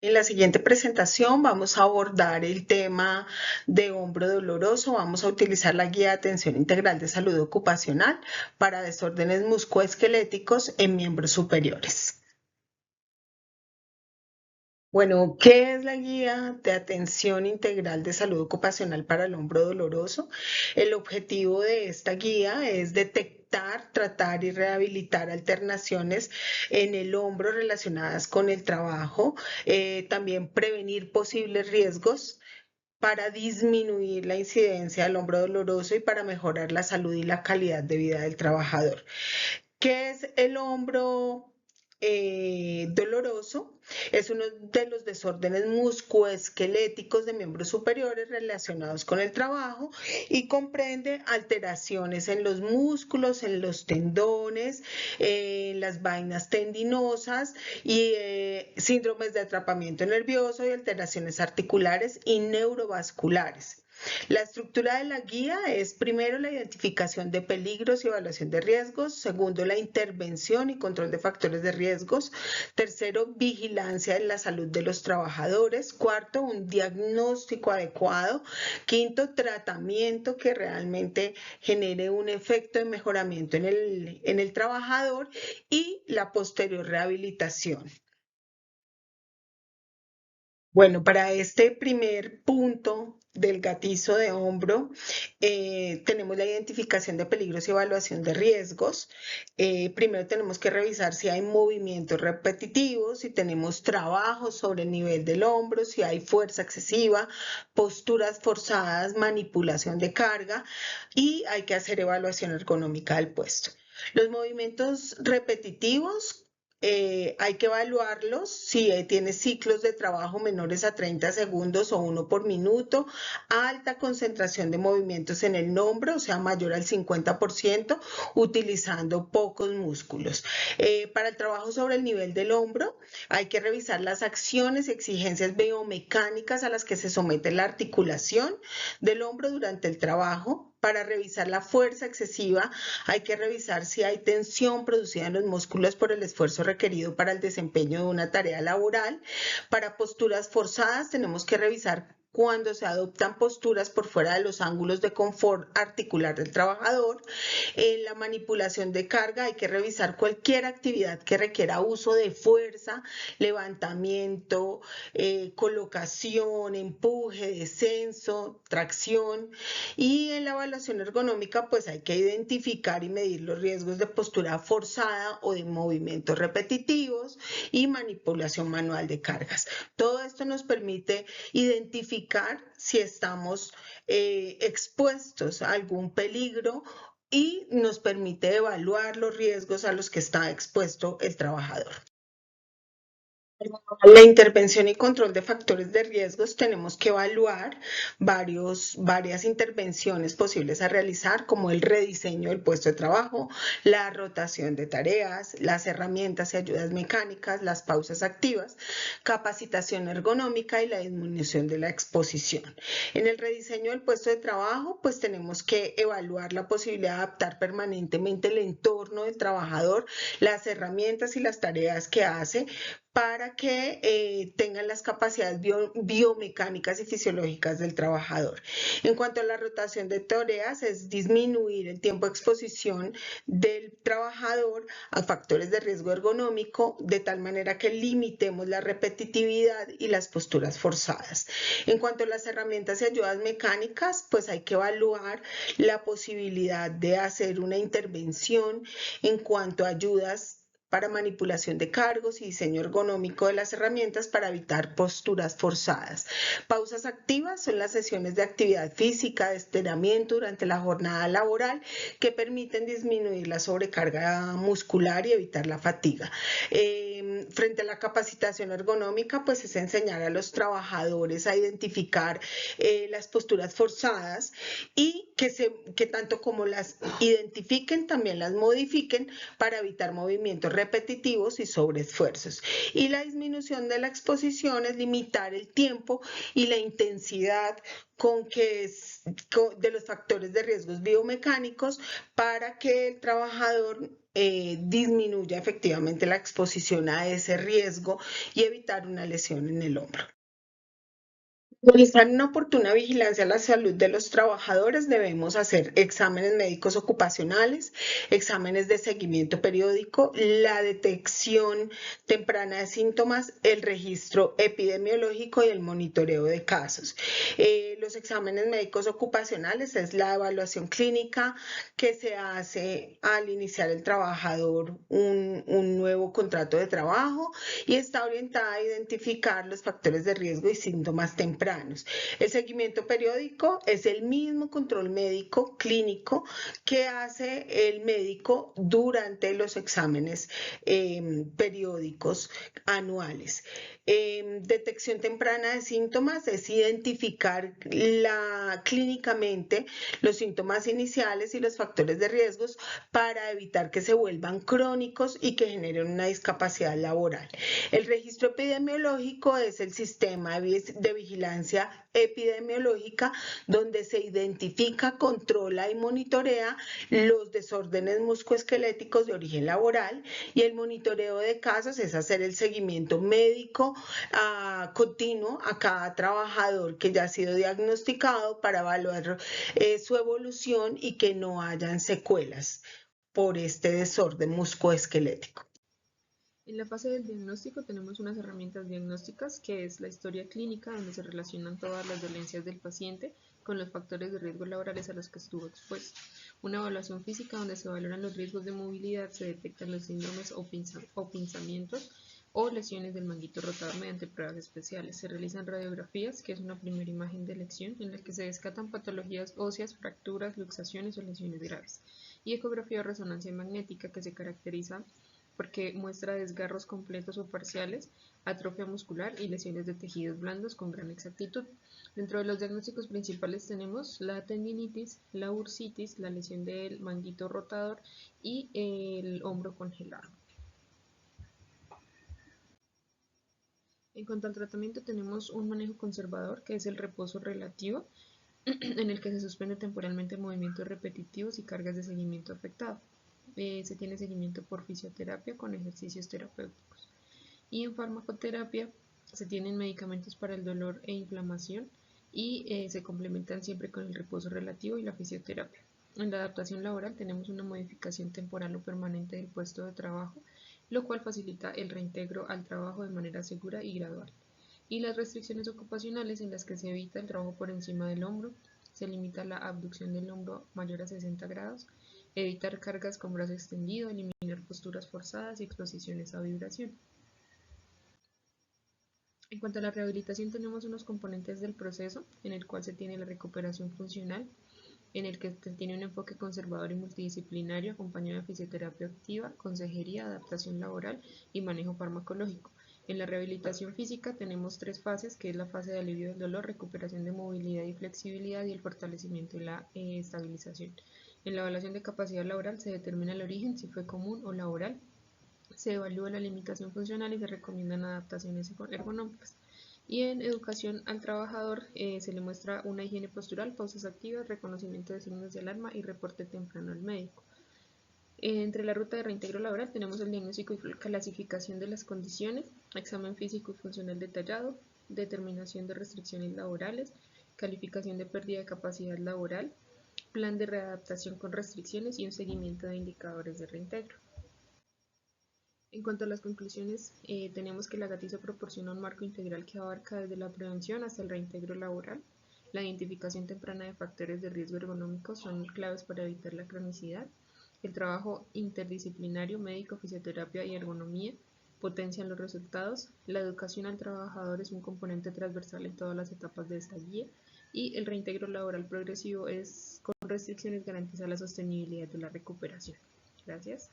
En la siguiente presentación vamos a abordar el tema de hombro doloroso. Vamos a utilizar la guía de atención integral de salud ocupacional para desórdenes musculoesqueléticos en miembros superiores. Bueno, ¿qué es la guía de atención integral de salud ocupacional para el hombro doloroso? El objetivo de esta guía es detectar, tratar y rehabilitar alternaciones en el hombro relacionadas con el trabajo, también prevenir posibles riesgos para disminuir la incidencia del hombro doloroso y para mejorar la salud y la calidad de vida del trabajador. ¿Qué es el hombro doloroso? Es uno de los desórdenes musculoesqueléticos de miembros superiores relacionados con el trabajo y comprende alteraciones en los músculos, en los tendones, en las vainas tendinosas y síndromes de atrapamiento nervioso y alteraciones articulares y neurovasculares. La estructura de la guía es primero la identificación de peligros y evaluación de riesgos, segundo la intervención y control de factores de riesgos, tercero vigilancia de la salud de los trabajadores, cuarto un diagnóstico adecuado, quinto tratamiento que realmente genere un efecto de mejoramiento en el trabajador y la posterior rehabilitación. Bueno, para este primer punto del gatizo de hombro, tenemos la identificación de peligros y evaluación de riesgos. Primero tenemos que revisar si hay movimientos repetitivos, si tenemos trabajo sobre el nivel del hombro, si hay fuerza excesiva, posturas forzadas, manipulación de carga y hay que hacer evaluación ergonómica del puesto. Los movimientos repetitivos hay que evaluarlos si tiene ciclos de trabajo menores a 30 segundos o uno por minuto, alta concentración de movimientos en el hombro, o sea, mayor al 50%, utilizando pocos músculos. Para el trabajo sobre el nivel del hombro, hay que revisar las acciones y exigencias biomecánicas a las que se somete la articulación del hombro durante el trabajo. Para revisar la fuerza excesiva, hay que revisar si hay tensión producida en los músculos por el esfuerzo requerido para el desempeño de una tarea laboral. Para posturas forzadas, tenemos que revisar cuando se adoptan posturas por fuera de los ángulos de confort articular del trabajador. En la manipulación de carga hay que revisar cualquier actividad que requiera uso de fuerza, levantamiento, colocación, empuje, descenso, tracción. Y en la evaluación ergonómica, pues hay que identificar y medir los riesgos de postura forzada o de movimientos repetitivos y manipulación manual de cargas. Todo esto nos permite identificar si estamos expuestos a algún peligro y nos permite evaluar los riesgos a los que está expuesto el trabajador. La intervención y control de factores de riesgos tenemos que evaluar varias intervenciones posibles a realizar, como el rediseño del puesto de trabajo, la rotación de tareas, las herramientas y ayudas mecánicas, las pausas activas, capacitación ergonómica y la disminución de la exposición. En el rediseño del puesto de trabajo, pues tenemos que evaluar la posibilidad de adaptar permanentemente el entorno del trabajador, las herramientas y las tareas que hace para que tengan las capacidades biomecánicas y fisiológicas del trabajador. En cuanto a la rotación de tareas, es disminuir el tiempo de exposición del trabajador a factores de riesgo ergonómico, de tal manera que limitemos la repetitividad y las posturas forzadas. En cuanto a las herramientas y ayudas mecánicas, pues hay que evaluar la posibilidad de hacer una intervención en cuanto a ayudas para manipulación de cargos y diseño ergonómico de las herramientas para evitar posturas forzadas. Pausas activas son las sesiones de actividad física, de estiramiento durante la jornada laboral que permiten disminuir la sobrecarga muscular y evitar la fatiga. Frente a la capacitación ergonómica, pues es enseñar a los trabajadores a identificar las posturas forzadas y que tanto como las identifiquen, también las modifiquen para evitar movimientos repetitivos y sobreesfuerzos. Y la disminución de la exposición es limitar el tiempo y la intensidad de los factores de riesgos biomecánicos para que el trabajador disminuya efectivamente la exposición a ese riesgo y evitar una lesión en el hombro. Realizar una oportuna vigilancia a la salud de los trabajadores, debemos hacer exámenes médicos ocupacionales, exámenes de seguimiento periódico, la detección temprana de síntomas, el registro epidemiológico y el monitoreo de casos. Los exámenes médicos ocupacionales es la evaluación clínica que se hace al iniciar el trabajador un nuevo contrato de trabajo y está orientada a identificar los factores de riesgo y síntomas tempranos. El seguimiento periódico es el mismo control médico clínico que hace el médico durante los exámenes periódicos anuales. Detección temprana de síntomas es identificar clínicamente los síntomas iniciales y los factores de riesgos para evitar que se vuelvan crónicos y que generen una discapacidad laboral. El registro epidemiológico es el sistema de vigilancia epidemiológica donde se identifica, controla y monitorea los desórdenes musculoesqueléticos de origen laboral, y el monitoreo de casos es hacer el seguimiento médico continuo a cada trabajador que ya ha sido diagnosticado para evaluar su evolución y que no hayan secuelas por este desorden musculoesquelético. En la fase del diagnóstico tenemos unas herramientas diagnósticas que es la historia clínica, donde se relacionan todas las dolencias del paciente con los factores de riesgo laborales a los que estuvo expuesto. Una evaluación física donde se valoran los riesgos de movilidad, se detectan los síndromes o pinzamientos o lesiones del manguito rotador mediante pruebas especiales. Se realizan radiografías, que es una primera imagen de lección en la que se descartan patologías óseas, fracturas, luxaciones o lesiones graves. Y ecografía o resonancia magnética, que se caracteriza porque muestra desgarros completos o parciales, atrofia muscular y lesiones de tejidos blandos con gran exactitud. Dentro de los diagnósticos principales tenemos la tendinitis, la bursitis, la lesión del manguito rotador y el hombro congelado. En cuanto al tratamiento, tenemos un manejo conservador, que es el reposo relativo, en el que se suspende temporalmente movimientos repetitivos y cargas de seguimiento afectado. Se tiene seguimiento por fisioterapia con ejercicios terapéuticos. Y en farmacoterapia se tienen medicamentos para el dolor e inflamación y se complementan siempre con el reposo relativo y la fisioterapia. En la adaptación laboral tenemos una modificación temporal o permanente del puesto de trabajo, lo cual facilita el reintegro al trabajo de manera segura y gradual. Y las restricciones ocupacionales, en las que se evita el trabajo por encima del hombro, se limita la abducción del hombro mayor a 60 grados, evitar cargas con brazo extendido, eliminar posturas forzadas y exposiciones a vibración. En cuanto a la rehabilitación, tenemos unos componentes del proceso en el cual se tiene la recuperación funcional, en el que se tiene un enfoque conservador y multidisciplinario acompañado de fisioterapia activa, consejería, adaptación laboral y manejo farmacológico. En la rehabilitación física tenemos tres fases, que es la fase de alivio del dolor, recuperación de movilidad y flexibilidad y el fortalecimiento y la estabilización. En la evaluación de capacidad laboral se determina el origen, si fue común o laboral, se evalúa la limitación funcional y se recomiendan adaptaciones ergonómicas. Y en educación al trabajador se le muestra una higiene postural, pausas activas, reconocimiento de signos de alarma y reporte temprano al médico. Entre la ruta de reintegro laboral tenemos el diagnóstico y clasificación de las condiciones, examen físico y funcional detallado, determinación de restricciones laborales, calificación de pérdida de capacidad laboral, plan de readaptación con restricciones y un seguimiento de indicadores de reintegro. En cuanto a las conclusiones, tenemos que la GATIZO proporciona un marco integral que abarca desde la prevención hasta el reintegro laboral. La identificación temprana de factores de riesgo ergonómico son claves para evitar la cronicidad. El trabajo interdisciplinario, médico, fisioterapia y ergonomía potencian los resultados. La educación al trabajador es un componente transversal en todas las etapas de esta guía. Y el reintegro laboral progresivo con restricciones garantiza la sostenibilidad de la recuperación. Gracias.